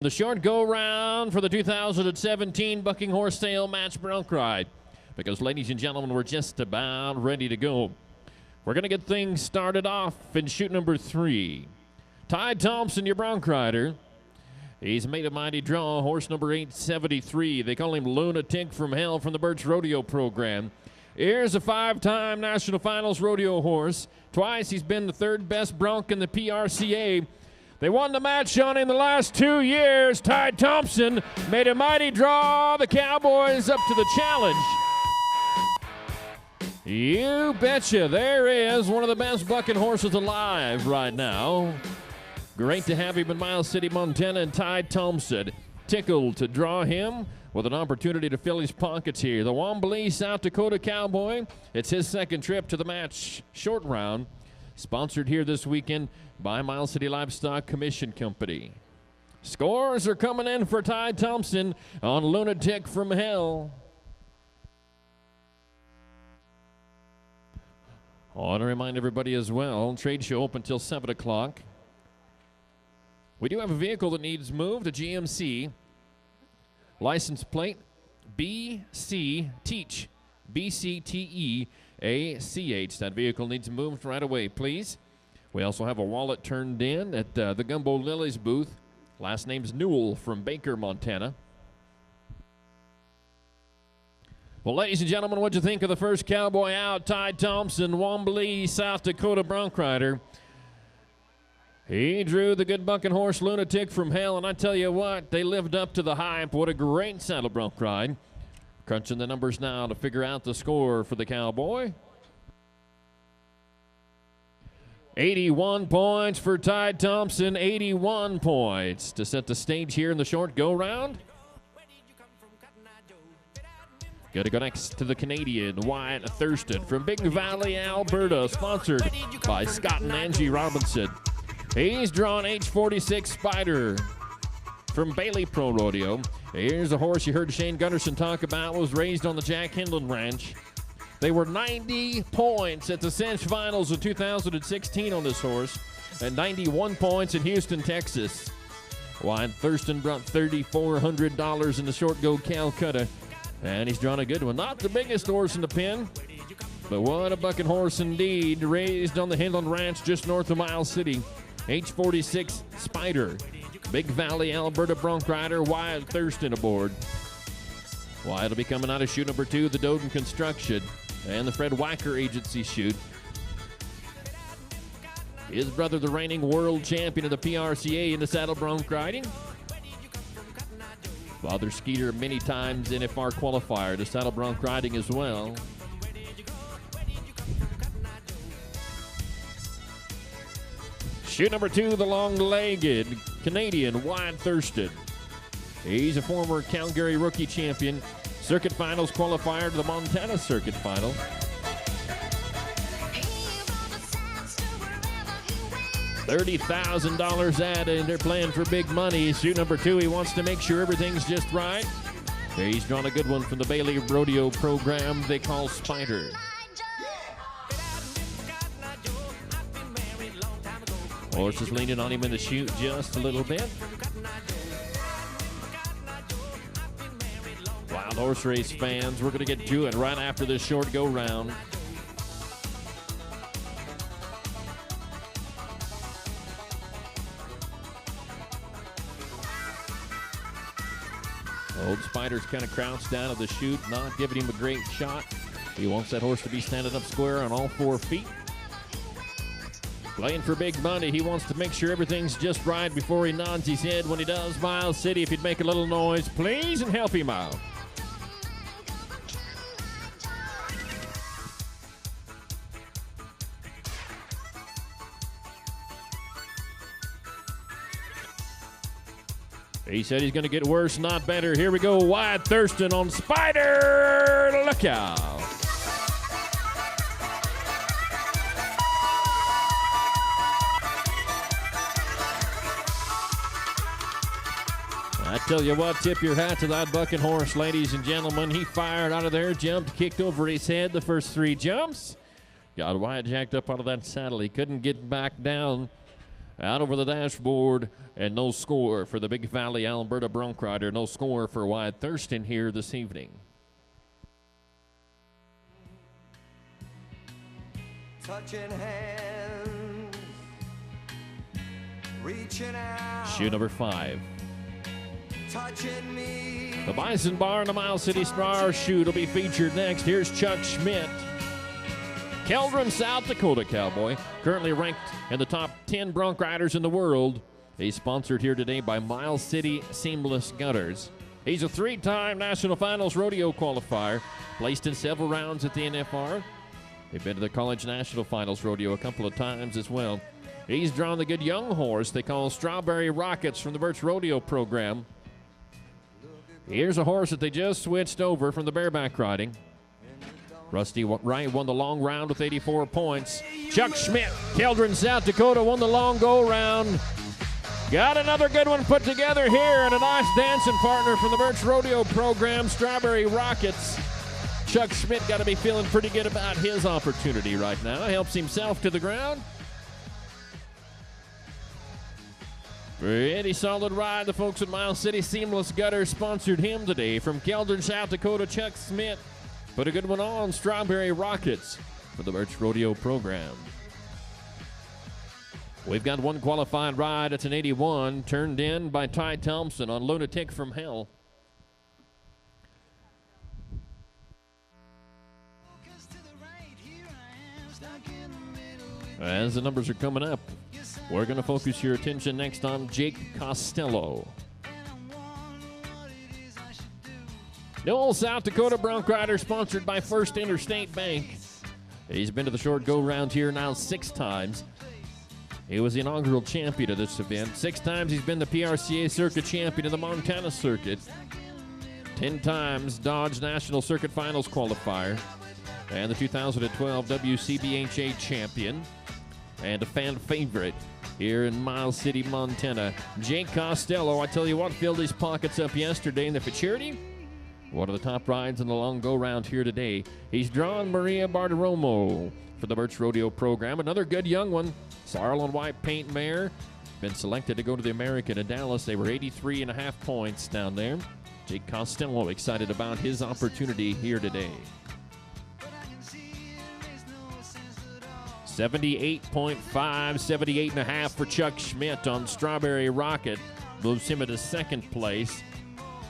The short go-round for the 2017 Bucking Horse Sale Match Bronc Ride. Because, ladies and gentlemen, we're just about ready to go. We're going to get things started off in chute number 3. Ty Thompson, your Bronc rider. He's made a mighty draw, horse number 873. They call him Lunatic from Hell from the Birch Rodeo program. Here's a 5-time National Finals rodeo horse. Twice he's been the third best bronc in the PRCA. They won the match on in the last 2 years. Ty Thompson made a mighty draw. The Cowboys up to the challenge. You betcha. There is one of the best bucking horses alive right now. Great to have him in Miles City, Montana, and Ty Thompson. Tickled to draw him with an opportunity to fill his pockets here. The Wombly, South Dakota Cowboy. It's his second trip to the match short round. Sponsored here this weekend by Miles City Livestock Commission Company. Scores are coming in for Ty Thompson on Lunatic from Hell. I want to remind everybody as well, trade show open until 7 o'clock. We do have a vehicle that needs moved, a GMC. License plate BC Teach, BCTEACH. That vehicle needs moved right away, please. We also have a wallet turned in at the Gumbo Lilies booth. Last name's Newell from Baker, Montana. Well, ladies and gentlemen, what'd you think of the first cowboy out? Ty Thompson, Wombly, South Dakota bronc rider. He drew the good bucking horse Lunatic from Hell, and I tell you what, they lived up to the hype. What a great saddle bronc ride. Crunching the numbers now to figure out the score for the cowboy. 81 points for Ty Thompson, 81 points to set the stage here in the short go-round. Got to go next to the Canadian, Wyatt Thurston from Big Valley, Alberta, sponsored by Scott and Angie Robinson. He's drawn H46 Spider from Bailey Pro Rodeo. Here's a horse you heard Shane Gunderson talk about, was raised on the Jack Hinland Ranch. They were 90 points at the Cinch Finals of 2016 on this horse, and 91 points in Houston, Texas. Wyatt Thurston brought $3,400 in the short go Calcutta, and he's drawn a good one. Not the biggest horse in the pen, but what a bucking horse indeed. Raised on the Hinland Ranch just north of Miles City. H46 Spider. Big Valley, Alberta bronc rider Wyatt Thurston aboard. Wyatt will be coming out of chute number 2, the Doden Construction, and the Fred Wacker Agency chute. His brother, the reigning world champion of the PRCA in the saddle bronc riding. Father Skeeter, many times NFR qualifier to saddle bronc riding as well. Chute number 2, the long-legged Canadian Wyatt Thurston. He's a former Calgary rookie champion. Circuit Finals qualifier to the Montana Circuit Final. $30,000 added. They're playing for big money. Chute number 2, he wants to make sure everything's just right. He's drawn a good one from the Bailey Rodeo program they call Spider. Horse is leaning on him in the chute just a little bit. Wild horse race fans, we're going to get to it right after this short go round. Old Spider's kind of crouched down at the chute, not giving him a great shot. He wants that horse to be standing up square on all 4 feet. Playing for big money. He wants to make sure everything's just right before he nods his head when he does. Miles City, if you'd make a little noise, please, and help him out. He said he's going to get worse, not better. Here we go, Wyatt Thurston on Spider. Look out. I tell you what, tip your hat to that bucking horse, ladies and gentlemen. He fired out of there, jumped, kicked over his head the first 3 jumps. Got Wyatt jacked up out of that saddle. He couldn't get back down. out over the dashboard, and no score for the Big Valley, Alberta Bronc rider. No score for Wyatt Thurston here this evening. Touching hands, reaching out. Shoe number 5. Touching me. The Bison Bar and the Miles City Star shoot will be featured next. Here's Chuck Schmidt. Keldron, South Dakota cowboy, currently ranked in the top 10 Bronc riders in the world. He's sponsored here today by Miles City Seamless Gutters. He's a 3-time National Finals rodeo qualifier, placed in several rounds at the NFR. They've been to the College National Finals rodeo a couple of times as well. He's drawn the good young horse they call Strawberry Rockets from the Birch Rodeo program. Here's a horse that they just switched over from the bareback riding. Rusty Wright won the long round with 84 points. Chuck Schmidt, Keldron, South Dakota, won the long go round. Got another good one put together here, and a nice dancing partner from the Birch Rodeo program, Strawberry Rockets. Chuck Schmidt got to be feeling pretty good about his opportunity right now. Helps himself to the ground. Pretty solid ride. The folks at Miles City Seamless Gutters sponsored him today. From Keldron, South Dakota, Chuck Schmidt put a good one on. Strawberry Rockets for the Birch Rodeo program. We've got one qualified ride. It's an 81, turned in by Ty Thompson on Lunatic from Hell. As the numbers are coming up, we're going to focus your attention next on Jake Costello. Newell, South Dakota Bronc rider, sponsored by First Interstate Bank. He's been to the short go round here now 6 times. He was the inaugural champion of this event. 6 times he's been the PRCA Circuit champion of the Montana Circuit. 10 times Dodge National Circuit Finals qualifier. And the 2012 WCBHA champion. And a fan favorite here in Miles City, Montana. Jake Costello, I tell you what, filled his pockets up yesterday in the Futurity. One of the top rides in the long go-round here today. He's drawn Maria Bartiromo for the Birch Rodeo program. Another good young one, Sorrel and White Paint Mare. Been selected to go to the American in Dallas. They were 83.5 points down there. Jake Costello excited about his opportunity here today. 78.5, 78.5 for Chuck Schmidt on Strawberry Rocket. Moves him into 2nd place.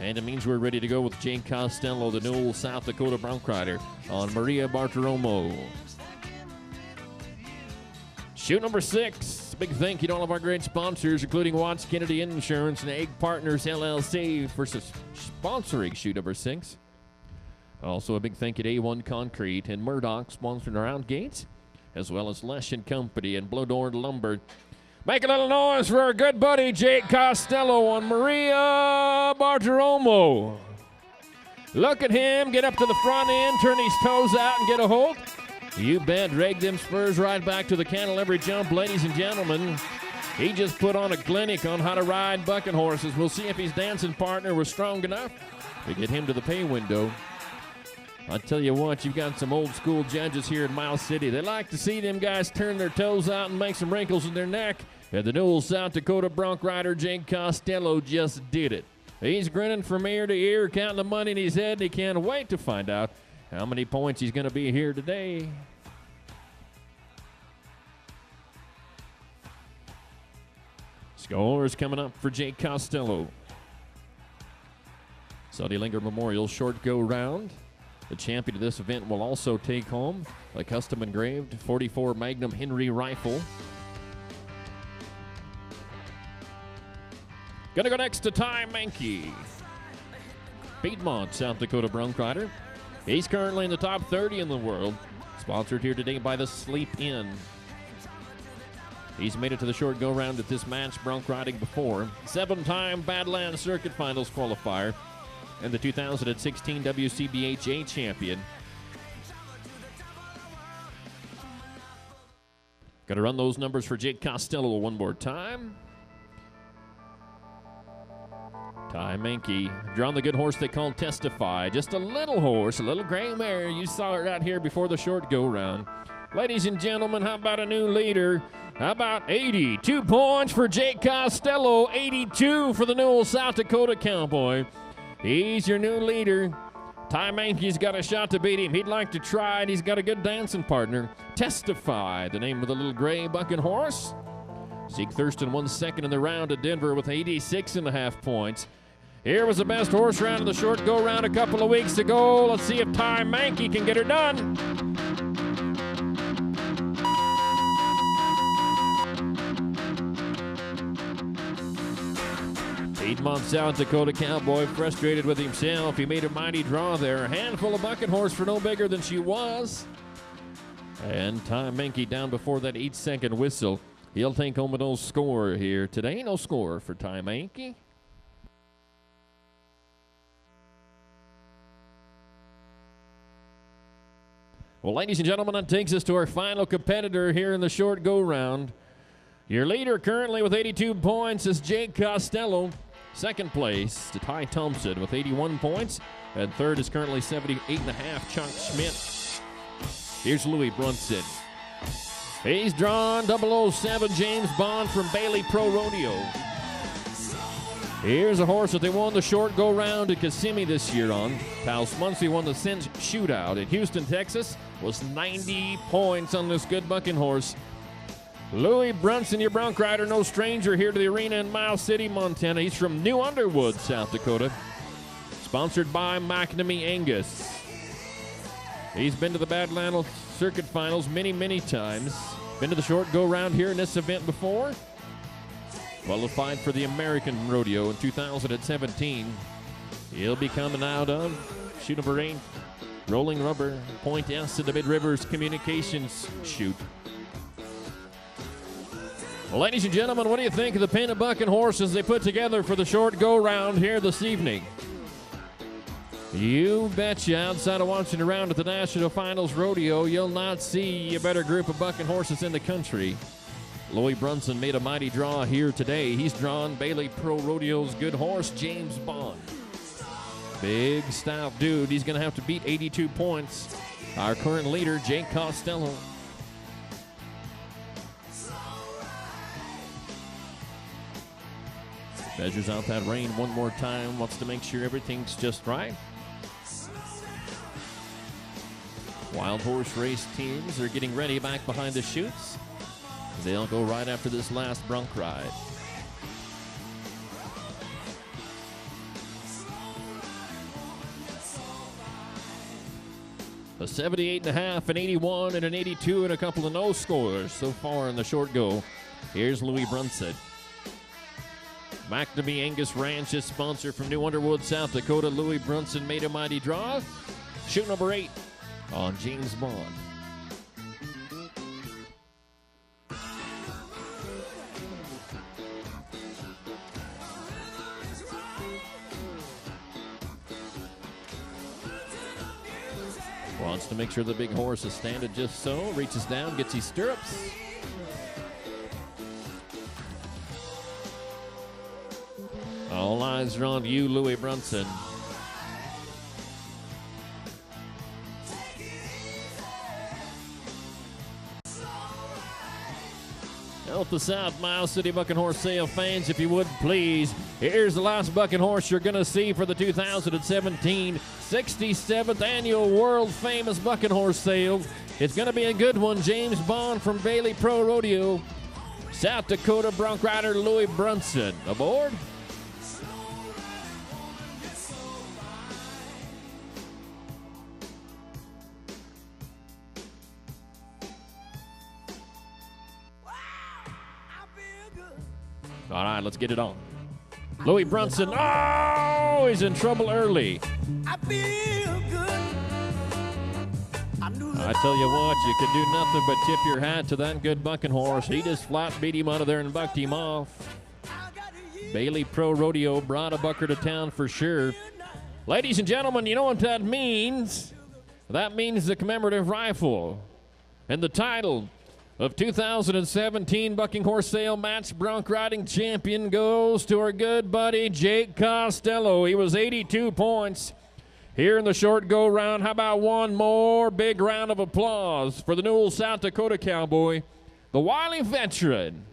And it means we're ready to go with Jake Costello, the Newell, South Dakota Bronc rider, on Maria Bartiromo. Shoe number 6. Big thank you to all of our great sponsors, including Watts Kennedy Insurance and Egg Partners LLC for sponsoring shoe number 6. Also a big thank you to A1 Concrete and Murdoch sponsoring our out gates, as well as Lesh & Company and Blodorn Lumber. Make a little noise for our good buddy Jake Costello on Maria Bartiromo. Look at him get up to the front end, turn his toes out and get a hold. You bet, drag them spurs right back to the cantle every jump, ladies and gentlemen. He just put on a clinic on how to ride bucking horses. We'll see if his dancing partner was strong enough to get him to the pay window. I tell you what, you've got some old school judges here in Miles City. They like to see them guys turn their toes out and make some wrinkles in their neck. And the Newell, South Dakota Bronc rider Jake Costello just did it. He's grinning from ear to ear, counting the money in his head, and he can't wait to find out how many points he's going to be here today. Scores coming up for Jake Costello. Suddy Linger Memorial short go round. The champion of this event will also take home a custom engraved 44 Magnum Henry rifle. Gonna go next to Ty Mankey, Piedmont, South Dakota Bronc rider. He's currently in the top 30 in the world. Sponsored here today by the Sleep Inn. He's made it to the short go round at this match bronc riding before. 7-time Badlands Circuit Finals qualifier and the 2016 WCBHA champion. Got to run those numbers for Jake Costello one more time. Ty Mankey, drawn the good horse they call Testify. Just a little horse, a little gray mare. You saw it right here before the short go round. Ladies and gentlemen, how about a new leader? How about 80? 2 points for Jake Costello, 82 for the Newell, South Dakota Cowboy. He's your new leader. Ty Mankey's got a shot to beat him. He'd like to try, and he's got a good dancing partner. Testify, the name of the little gray bucking horse. Zeke Thurston won second in the round at Denver with 86.5 points. Here was the best horse round of the short go round a couple of weeks ago. Let's see if Ty Mankey can get her done. 8-month South Dakota Cowboy, frustrated with himself. He made a mighty draw there. A handful of bucking horse for no bigger than she was. And Ty Mankey down before that 8-second whistle. He'll take home a no score here today. No score for Ty Mankey. Well, ladies and gentlemen, that takes us to our final competitor here in the short go round. Your leader currently with 82 points is Jake Costello. Second place to Ty Thompson with 81 points. And third is currently 78.5, Chuck Schmidt. Here's Louis Brunson. He's drawn 007 James Bond from Bailey Pro Rodeo. Here's a horse that they won the short go round at Kissimmee this year on. Pal Smunsey won the Cinch Shootout in Houston, Texas. Was 90 points on this good bucking horse. Louis Brunson, your bronc rider, no stranger here to the arena in Miles City, Montana. He's from New Underwood, South Dakota. Sponsored by McNamee Angus. He's been to the Badlands Circuit Finals many, many times. Been to the short go round here in this event before. Qualified for the American Rodeo in 2017. He'll be coming out of chute number 8, Rolling Rubber, Point S to the Mid-Rivers Communications chute. Well, ladies and gentlemen, what do you think of the pen of bucking horses they put together for the short go round here this evening? You betcha, outside of watching around at the National Finals Rodeo, you'll not see a better group of bucking horses in the country. Louis Brunson made a mighty draw here today. He's drawn Bailey Pro Rodeo's good horse, James Bond. Big stout dude. He's going to have to beat 82 points. Our current leader, Jake Costello. Measures out that rein one more time. Wants to make sure everything's just right. Wild horse race teams are getting ready back behind the chutes. They'll go right after this last bronc ride. A 78.5, an 81, and an 82, and a couple of no scores so far in the short go. Here's Louis Brunson. McNamee Angus Ranch is sponsor from New Underwood, South Dakota. Louis Brunson made a mighty draw. Chute number 8 on James Bond. Wants to make sure the big horse is standing just so. Reaches down, gets his stirrups. All eyes are on you, Louis Brunson. Help us out, Miles City Bucking Horse Sale fans, if you would, please. Here's the last bucking horse you're going to see for the 2017 67th Annual World Famous Bucking Horse Sale. It's going to be a good one. James Bond from Bailey Pro Rodeo. South Dakota bronc rider Louis Brunson aboard. All right, let's get it on. Louis Brunson, oh, he's in trouble early. I feel good. I tell you what, you can do nothing but tip your hat to that good bucking horse. He just flat beat him out of there and bucked him off. Bailey Pro Rodeo brought a bucker to town for sure. Ladies and gentlemen, you know what that means? That means the commemorative rifle. And the title of 2017 Bucking Horse Sale Match Bronc Riding Champion goes to our good buddy Jake Costello. He was 82 points here in the short go round. How about one more big round of applause for the Newell, South Dakota Cowboy, the wily veteran,